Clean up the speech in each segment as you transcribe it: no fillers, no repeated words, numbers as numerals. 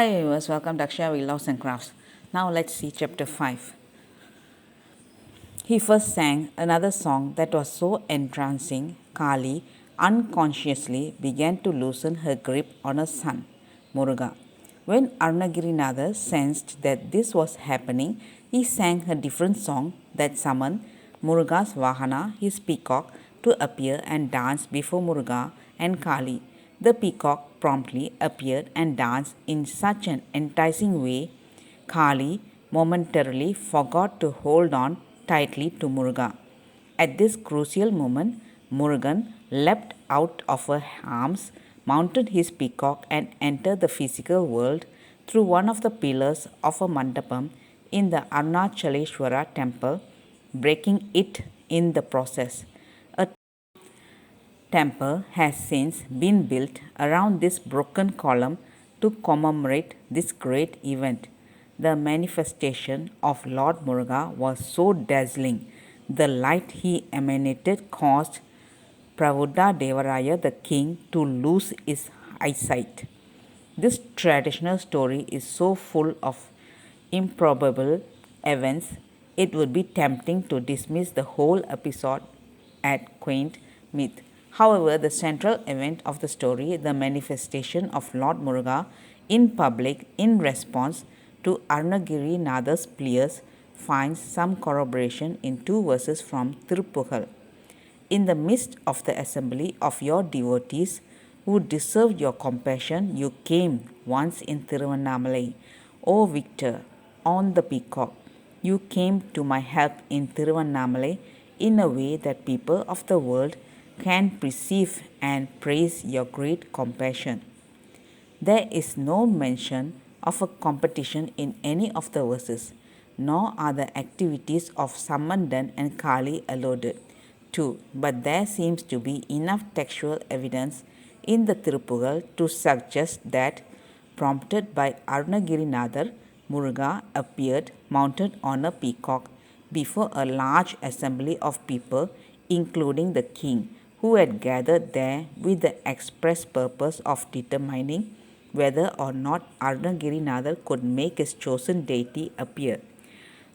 Hi viewers, welcome to Akshaya Vlogs and Crafts. Now let's see chapter 5. He first sang another song that was so entrancing, Kali unconsciously began to loosen her grip on her son, Muruga. When Arunagirinatha sensed that this was happening, he sang a different song that summoned Muruga's Vahana, his peacock, to appear and dance before Muruga and Kali. The peacock promptly appeared and danced in such an enticing way, Kali momentarily forgot to hold on tightly to Muruga. At this crucial moment, Murugan leapt out of her arms, mounted his peacock, and entered the physical world through one of the pillars of a mandapam in the Arunachaleshwara temple, breaking it in the process. A temple has since been built around this broken column to commemorate this great event. The manifestation of Lord Muruga was so dazzling, the light he emanated caused Pravuddha Devaraya the king to lose his eyesight. This traditional story is so full of improbable events, it would be tempting to dismiss the whole episode as quaint myth. However, the central event of the story, the manifestation of Lord Muruga in public in response to Arunagirinatha's pleas, finds some corroboration in two verses from Tiruppugal. In the midst of the assembly of your devotees who deserved your compassion, you came once in Tiruvannamalai, O victor, on the peacock. You came to my help in Tiruvannamalai in a way that people of the world can perceive and praise your great compassion. There is no mention of a competition in any of the verses, nor are the activities of Sammandan and Kali alluded to, but there seems to be enough textual evidence in the Tiruppugal to suggest that, prompted by Arunagirinatha, Muruga appeared mounted on a peacock before a large assembly of people, including the king, who had gathered there with the express purpose of determining whether or not Arunagirinatha could make his chosen deity appear.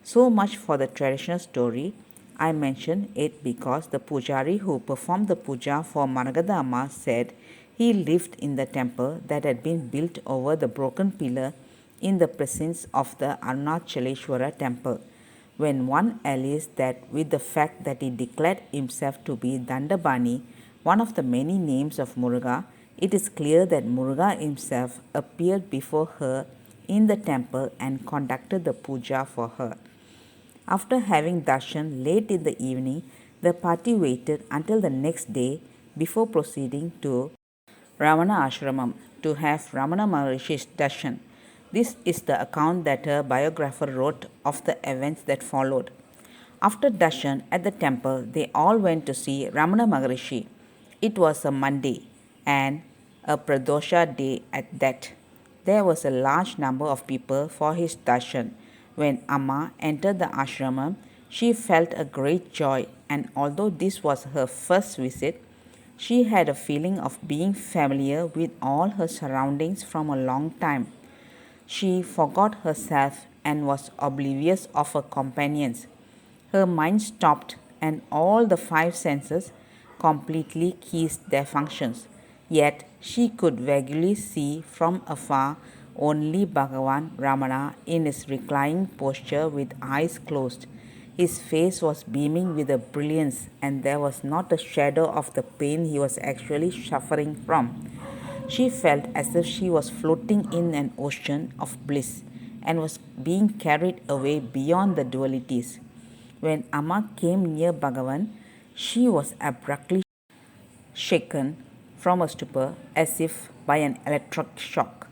So much for the traditional story. I mention it because the pujari who performed the puja for Maragadha Amma said he lived in the temple that had been built over the broken pillar in the presence of the Arunachaleshwara temple. When one allies that with the fact that he declared himself to be Dandabani, one of the many names of Muruga, it is clear that Muruga himself appeared before her in the temple and conducted the puja for her. After having darshan late in the evening, the party waited until the next day before proceeding to Ramana Ashramam to have Ramana Maharishi's darshan. This is the account that her biographer wrote of the events that followed. After darshan at the temple, they all went to see Ramana Maharishi. It was a Monday and a Pradosha day at that. There was a large number of people for his darshan. When Amma entered the ashramam, she felt a great joy, and although this was her first visit, she had a feeling of being familiar with all her surroundings from a long time. She forgot herself and was oblivious of her companions. Her mind stopped, and all the five senses completely ceased their functions. Yet she could vaguely see from afar only Bhagavan Ramana in his reclining posture with eyes closed. His face was beaming with a brilliance, and there was not a shadow of the pain he was actually suffering from. She felt as if she was floating in an ocean of bliss and was being carried away beyond the dualities. When Amma came near Bhagavan, she was abruptly shaken from a stupor as if by an electric shock.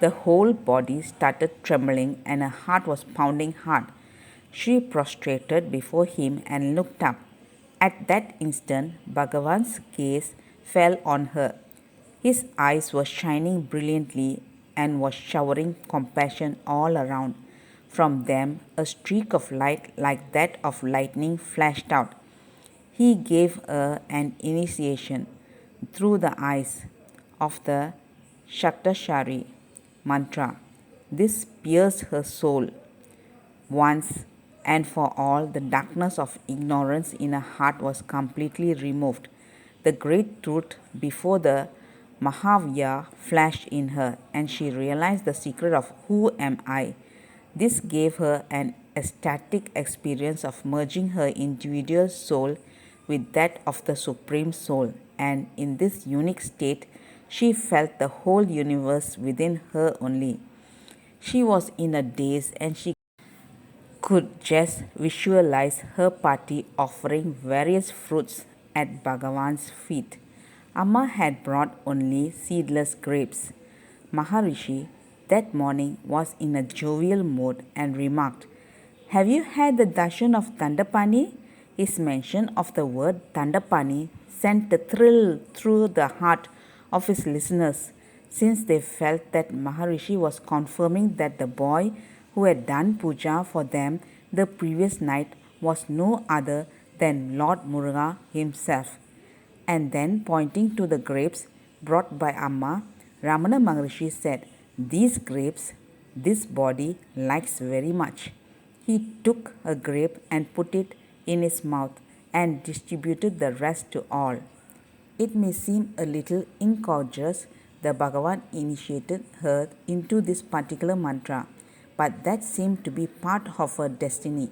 The whole body started trembling and her heart was pounding hard. She prostrated before him and looked up. At that instant, Bhagavan's gaze fell on her. His eyes were shining brilliantly and was showering compassion all around. From them, a streak of light like that of lightning flashed out. He gave her an initiation through the eyes of the Shaktashari mantra. This pierced her soul. Once and for all, the darkness of ignorance in her heart was completely removed. The great truth before the Mahavya flashed in her, and she realized the secret of who am I. This gave her an ecstatic experience of merging her individual soul with that of the Supreme Soul, and in this unique state, she felt the whole universe within her only. She was in a daze and she could just visualize her party offering various fruits at Bhagavan's feet. Amma had brought only seedless grapes. Maharishi that morning was in a jovial mood and remarked, "Have you had the darshan of Dandapani?" His mention of the word Dandapani sent a thrill through the heart of his listeners, since they felt that Maharishi was confirming that the boy who had done puja for them the previous night was no other than Lord Muruga himself. And then, pointing to the grapes brought by Amma, Ramana Maharishi said, "These grapes, this body likes very much." He took a grape and put it in his mouth and distributed the rest to all. It may seem a little incautious that Bhagavan initiated her into this particular mantra, but that seemed to be part of her destiny.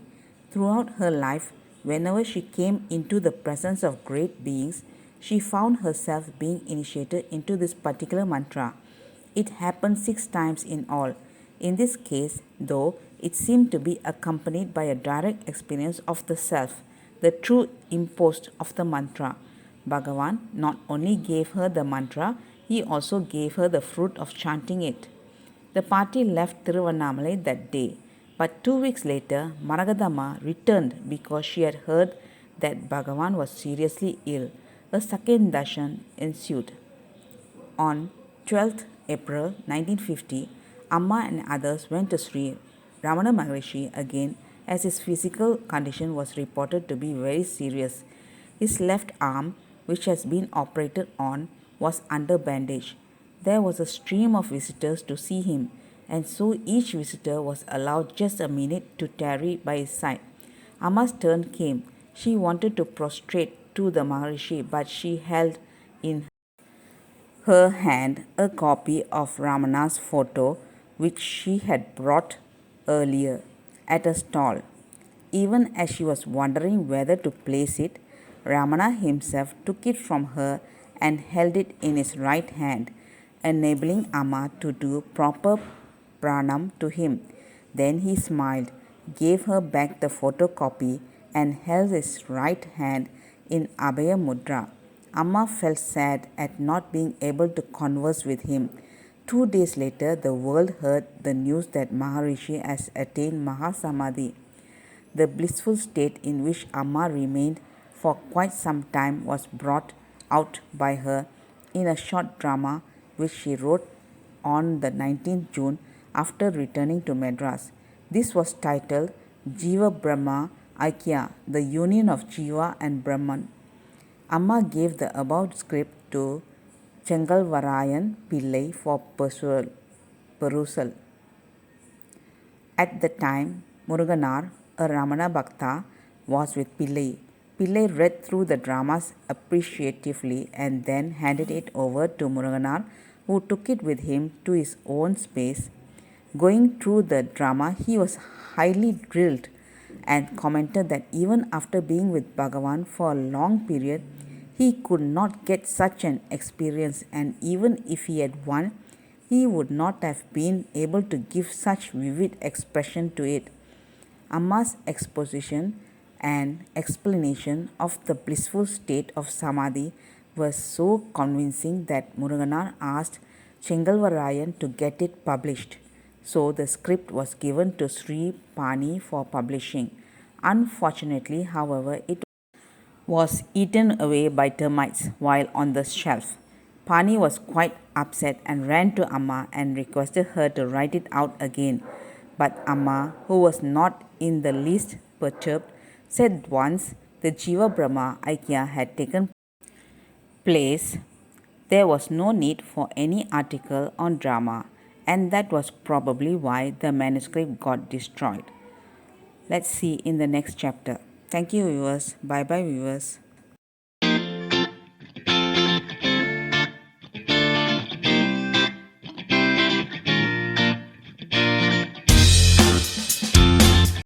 Throughout her life, whenever she came into the presence of great beings, she found herself being initiated into this particular mantra. It happened 6 times in all. In this case, though, it seemed to be accompanied by a direct experience of the self, the true impost of the mantra. Bhagavan not only gave her the mantra, he also gave her the fruit of chanting it. The party left Tiruvannamalai that day, but 2 weeks later, Maragadamma returned because she had heard that Bhagavan was seriously ill. A second darshan ensued. On 12th April 1950, Amma and others went to Sri Ramana Maharishi again as his physical condition was reported to be very serious. His left arm, which has been operated on, was under bandage. There was a stream of visitors to see him, and so each visitor was allowed just a minute to tarry by his side. Amma's turn came. She wanted to prostrate to the Maharishi, but she held in her hand a copy of Ramana's photo, which she had brought earlier at a stall. Even as she was wondering whether to place it, Ramana himself took it from her and held it in his right hand, enabling Amma to do proper pranam to him. Then he smiled, gave her back the photocopy, and held his right hand in Abhaya Mudra. Amma felt sad at not being able to converse with him. 2 days later, the world heard the news that Maharishi has attained Mahasamadhi. The blissful state in which Amma remained for quite some time was brought out by her in a short drama which she wrote on the 19th June after returning to Madras. This was titled Jiva Brahma Aikya, the union of Jiva and Brahman. Amma gave the above script to Chengalvarayan Pillai for perusal. At the time, Muruganar, a Ramana Bhakta, was with Pillai. Pillai read through the dramas appreciatively and then handed it over to Muruganar, who took it with him to his own space. Going through the drama, he was highly thrilled and commented that even after being with Bhagavan for a long period, he could not get such an experience, and even if he had won, he would not have been able to give such vivid expression to it. Amma's exposition and explanation of the blissful state of Samadhi was so convincing that Muruganar asked Chengalvarayan to get it published. So the script was given to Sri Pani for publishing. Unfortunately, however, it was eaten away by termites while on the shelf. Pani was quite upset and ran to Amma and requested her to write it out again. But Amma, who was not in the least perturbed, said once the Jiva Brahma Aikya had taken place, there was no need for any article on drama, and that was probably why the manuscript got destroyed. Let's see in the next chapter. Thank you, viewers. Bye bye, viewers.